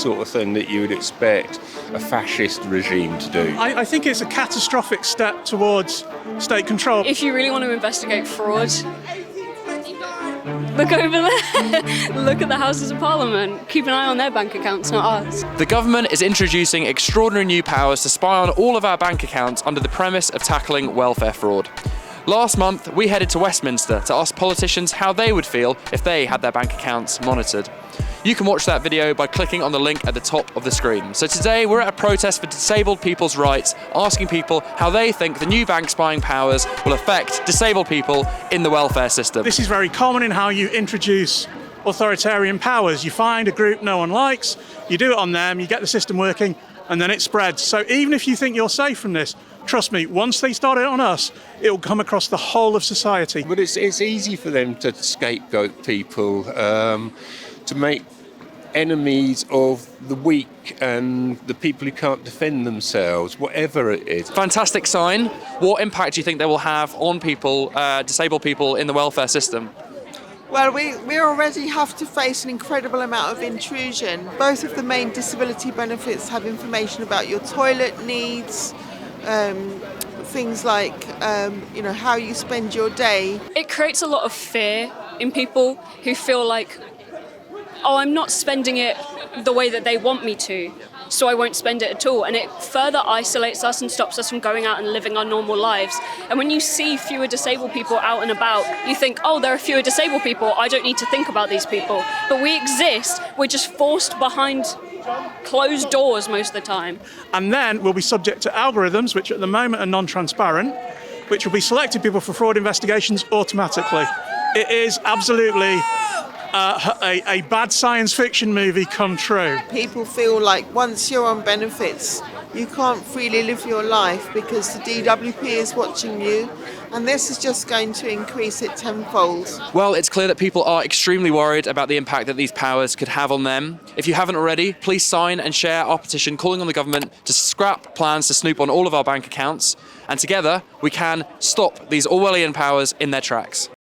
sort of thing that you would expect a fascist regime to do. I think it's a catastrophic step towards state control. If you really want to investigate fraud, look over there. Look at the Houses of Parliament. Keep an eye on their bank accounts, not ours. The government is introducing extraordinary new powers to spy on all of our bank accounts under the premise of tackling welfare fraud. Last month, we headed to Westminster to ask politicians how they would feel if they had their bank accounts monitored. You can watch that video by clicking on the link at the top of the screen. So today, we're at a protest for disabled people's rights, asking people how they think the new bank spying powers will affect disabled people in the welfare system. This is very common in how you introduce authoritarian powers. You find a group no one likes, you do it on them, you get the system working, and then it spreads. So even if you think you're safe from this, trust me, once they start it on us, it will come across the whole of society. But it's easy for them to scapegoat people, to make enemies of the weak and the people who can't defend themselves, whatever it is. Fantastic sign. What impact do you think they will have on people, disabled people in the welfare system? Well, we already have to face an incredible amount of intrusion. Both of the main disability benefits have information about your toilet needs, things like how you spend your day. It creates a lot of fear in people who feel like, oh, I'm not spending it the way that they want me to, so I won't spend it at all. And it further isolates us and stops us from going out and living our normal lives. And when you see fewer disabled people out and about, you think, oh, there are fewer disabled people, I don't need to think about these people. But we exist, we're just forced behind closed doors most of the time. And then we'll be subject to algorithms, which at the moment are non-transparent, which will be selecting people for fraud investigations automatically. It is absolutely a bad science fiction movie come true. People feel like once you're on benefits, you can't freely live your life because the DWP is watching you, and this is just going to increase it tenfold. Well, it's clear that people are extremely worried about the impact that these powers could have on them. If you haven't already, please sign and share our petition calling on the government to scrap plans to snoop on all of our bank accounts, and together we can stop these Orwellian powers in their tracks.